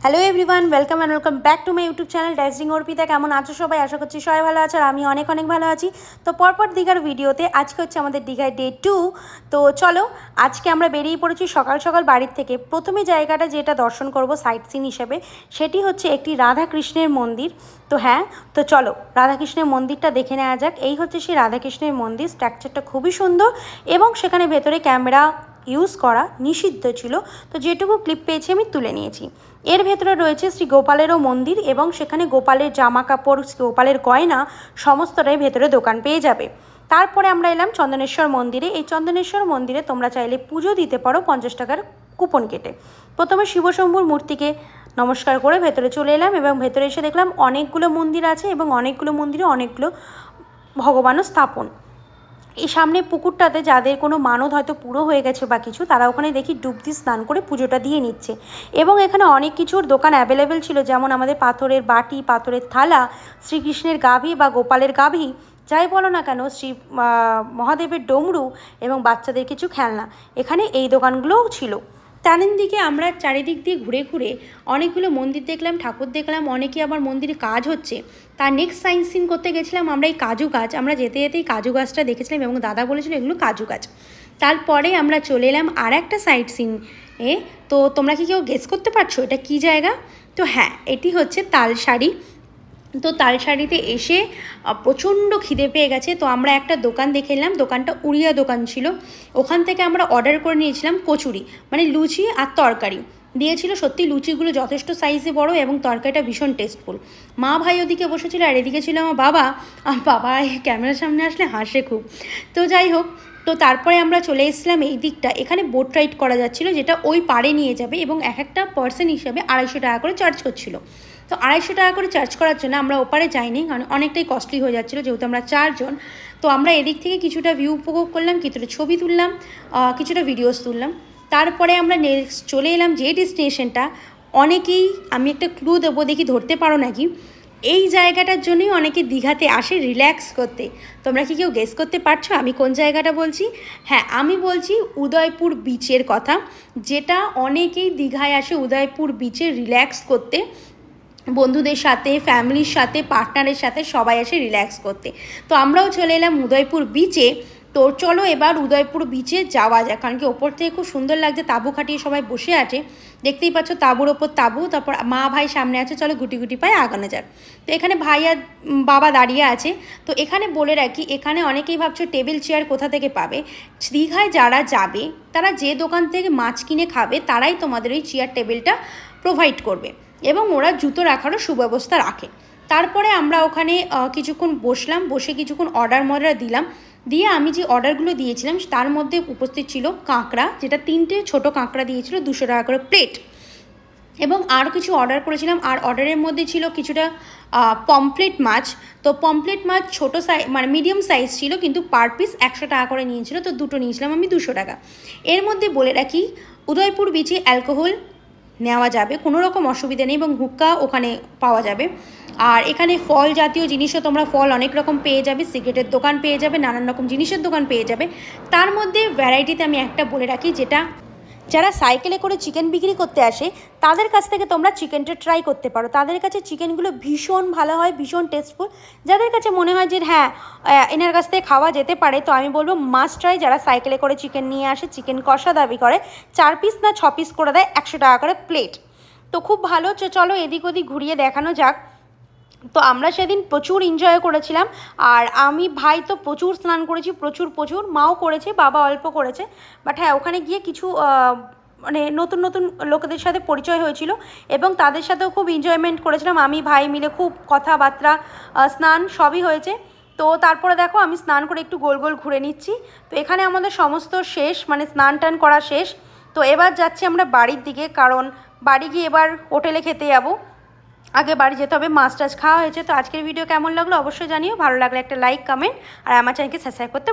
Hello everyone, welcome back to my YouTube channel ডাইজিং অর্পিতা। কেমন আছো সবাই? আশা করছি সবাই ভালো আছে আর আমি অনেক ভালো আছি। তো পরপর দীঘার ভিডিওতে আজকে হচ্ছে আমাদের দীঘায় ডে 2। তো চলো আজকে আমরা বেরিয়ে পড়েছি সকাল সকাল বাড়ির থেকে। প্রথমে জায়গাটা যেটা দর্শন করব সাইট সিন হিসেবে সেটি হচ্ছে একটি রাধাকৃষ্ণের মন্দির। তো চলো রাধাকৃষ্ণের মন্দিরটা দেখে নেওয়া যাক। এই হচ্ছে সেই রাধাকৃষ্ণের মন্দির। স্ট্রাকচারটা খুবই সুন্দর এবং সেখানে ভেতরে ক্যামেরা ইউজ করা নিষিদ্ধ ছিল, তো যেটুকু ক্লিপ পেয়েছি আমি তুলে নিয়েছি। এর ভেতরে রয়েছে শ্রী গোপালেরও মন্দির এবং সেখানে গোপালের জামা কাপড়, গোপালের গয়না সমস্তটাই ভেতরে দোকান পেয়ে যাবে। তারপরে আমরা এলাম চন্দনেশ্বর মন্দিরে। এই চন্দনেশ্বর মন্দিরে তোমরা চাইলে পুজো দিতে পারো 50 টাকার কুপন কেটে। প্রথমে শিবশম্ভুর মূর্তিকে নমস্কার করে ভেতরে চলে এলাম এবং ভেতরে এসে দেখলাম অনেকগুলো মন্দির আছে এবং অনেকগুলো মন্দিরে অনেকগুলো ভগবানও স্থাপন। এই সামনে পুকুরটাতে যাদের কোনো মানত হয়তো পুরো হয়ে গেছে বা কিছু, তারা ওখানে দেখি ডুব দিয়ে স্নান করে পুজোটা দিয়ে নিচ্ছে। এবং এখানে অনেক কিছুর দোকান অ্যাভেলেবেল ছিল, যেমন আমাদের পাথরের বাটি, পাথরের থালা, শ্রীকৃষ্ণের গাভী বা গোপালের গাভী যাই বলো না কেন, শ্রী মহাদেবের ডমরু এবং বাচ্চাদের কিছু খেলনা, এখানে এই দোকানগুলোও ছিল। টানের দিকে আমরা চারিদিক দিয়ে ঘুরে ঘুরে অনেকগুলো মন্দির দেখলাম, ঠাকুর দেখলাম, অনেকে আবার মন্দিরে কাজ হচ্ছে। তার নেক্সট সাইন সিন করতে গেছিলাম আমরা এই কাজু গাছ। আমরা যেতে যেতেই কাজু গাছটা দেখেছিলাম এবং দাদা বলেছিল এগুলো কাজু গাছ। তারপরে আমরা চলে এলাম আর একটা সাইট সিন এ। তো তোমরা কি কেউ গেস করতে পারছো এটা কী জায়গা? তো হ্যাঁ, এটি হচ্ছে তালসারি। তো তালসারিতে এসে প্রচণ্ড খিদে পেয়ে গেছে, তো আমরা একটা দোকান দেখে নিলাম। দোকানটা উড়িয়া দোকান ছিল। ওখান থেকে আমরা অর্ডার করে নিয়েছিলাম কচুরি, মানে লুচি আর তরকারি দিয়েছিল। সত্যি লুচিগুলো যথেষ্ট সাইজে বড় এবং তরকারিটা ভীষণ টেস্টফুল। মা ভাই ওদিকে বসেছিল আর এদিকে ছিল আমার বাবা। আর বাবা ক্যামেরার সামনে আসলে হাসে খুব। তো যাই হোক, তো তারপরে আমরা চলে এসেছিলাম এই দিকটা। এখানে বোট রাইড করা যাচ্ছিলো, যেটা ওই পাড়ে নিয়ে যাবে এবং এক একটা পার্সন হিসাবে 250 টাকা করে চার্জ করছিল। তো 250 টাকা করে চার্জ করার জন্য আমরা ওপারে যাইনি, কারণ অনেকটাই কস্টলি হয়ে যাচ্ছিলো যেহেতু আমরা 4 জন। তো আমরা এদিক থেকে কিছুটা ভিউ উপভোগ করলাম, কিছুটা ছবি তুললাম, কিছুটা ভিডিওস তুললাম। তারপরে আমরা নেক্সট চলে এলাম যে ডেস্টিনেশনটা। অনেকেই, আমি একটা ক্লু দেবো, দেখি ধরতে পারো নাকি। এই জায়গাটার জন্যই অনেকে দীঘাতে আসে রিল্যাক্স করতে। তোমরা কি কেউ গেস করতে পারছো আমি কোন জায়গাটা বলছি? হ্যাঁ, আমি বলছি উদয়পুর বিচের কথা, যেটা অনেকেই দীঘায় আসে উদয়পুর বিচে রিল্যাক্স করতে। বন্ধুদের সাথে, ফ্যামিলির সাথে, পার্টনারের সাথে সবাই আসে রিল্যাক্স করতে। তো আমরাও চলে এলাম উদয়পুর বিচে। তো চলো এবার উদয়পুর বিচে যাওয়া যাক, কারণ কি ওপর থেকে খুব সুন্দর লাগছে। তাঁবু খাটিয়ে সবাই বসে আছে, দেখতেই পাচ্ছ তাঁবুর ওপর তাঁবু। তারপর মা ভাই সামনে আছে, চলো গুটি গুটি পায়ে আগানো যাক। তো এখানে ভাই আর বাবা দাঁড়িয়ে আছে। তো এখানে বলে রাখি, এখানে অনেকেই ভাবছো টেবিল চেয়ার কোথা থেকে পাবে। দীঘায় যারা যাবে তারা যে দোকান থেকে মাছ কিনে খাবে তারাই তোমাদের ওই চেয়ার টেবিলটা প্রোভাইড করবে এবং ওরা জুতো রাখারও সুব্যবস্থা রাখে। তারপরে আমরা ওখানে কিছুক্ষণ বসলাম, বসে কিছুক্ষণ অর্ডার দিলাম। দিয়ে আমি যে অর্ডারগুলো দিয়েছিলাম তার মধ্যে উপস্থিত ছিল কাঁকড়া, যেটা 3টে ছোটো কাঁকড়া দিয়েছিল 200 টাকা করে প্লেট। এবং আরও কিছু অর্ডার করেছিলাম, আর অর্ডারের মধ্যে ছিল কিছুটা পমফ্লেট মাছ। তো পমফ্লেট মাছ ছোটো সাইজ, মানে মিডিয়াম সাইজ ছিল, কিন্তু পার পিস 100 টাকা করে নিয়েছিল। তো দুটো নিয়েছিলাম আমি 200 টাকা। এর মধ্যে বলে রাখি, উদয়পুর বিচে অ্যালকোহল নেওয়া যাবে, কোনো রকম অসুবিধা নেই, এবং হুক্কা ওখানে পাওয়া যাবে। আর এখানে ফল জাতীয় জিনিসও তোমরা ফল অনেক রকম পেয়ে যাবে, সিগারেটের দোকান পেয়ে যাবে, নানান রকম জিনিসের দোকান পেয়ে যাবে। তার মধ্যে ভ্যারাইটিতে আমি একটা বলে রাখি, যেটা যারা সাইকেলে করে চিকেন বিক্রি করতে আসে তাদের কাছ থেকে তোমরা চিকেনটা ট্রাই করতে পারো। তাদের কাছে চিকেনগুলো ভীষণ ভালো হয়, ভীষণ টেস্টফুল। যাদের কাছে মনে হয় যে হ্যাঁ এনার কাছ থেকে খাওয়া যেতে পারে, তো আমি বলবো মাস্ট ট্রাই। যারা সাইকেলে করে চিকেন নিয়ে আসে, চিকেন কষা দাবি করে, 4 পিস না 6 পিস করে দেয় 100 টাকা করে প্লেট। তো খুব ভালো। চলো এদিক ওদিক ঘুরিয়ে দেখানো যাক। তো আমরা সেদিন প্রচুর এনজয় করেছিলাম, আর আমি ভাই তো প্রচুর স্নান করেছি, প্রচুর। মাও করেছে, বাবা অল্প করেছে। বাট হ্যাঁ, ওখানে গিয়ে কিছু মানে নতুন লোকেদের সাথে পরিচয় হয়েছিল এবং তাদের সাথেও খুব এনজয়মেন্ট করেছিলাম। আমি ভাই মিলে খুব কথাবার্তা, স্নান সবই হয়েছে। তো তারপরে দেখো আমি স্নান করে একটু গোল গোল ঘুরে নিচ্ছি। তো এখানে আমাদের সমস্ত শেষ, মানে স্নান টান করা শেষ। তো এবার যাচ্ছি আমরা বাড়ির দিকে, কারণ বাড়ি গিয়ে এবার হোটেলে খেতে যাবো। আগে বাড়ি যেতে হবে, মাছ টাছ খাওয়া হয়েছে। তো আজকের ভিডিও কেমন লাগলো অবশ্যই জানিও। ভালো লাগলে একটা লাইক, কমেন্ট আর আমার চ্যানেলকে সাবস্ক্রাইব করতে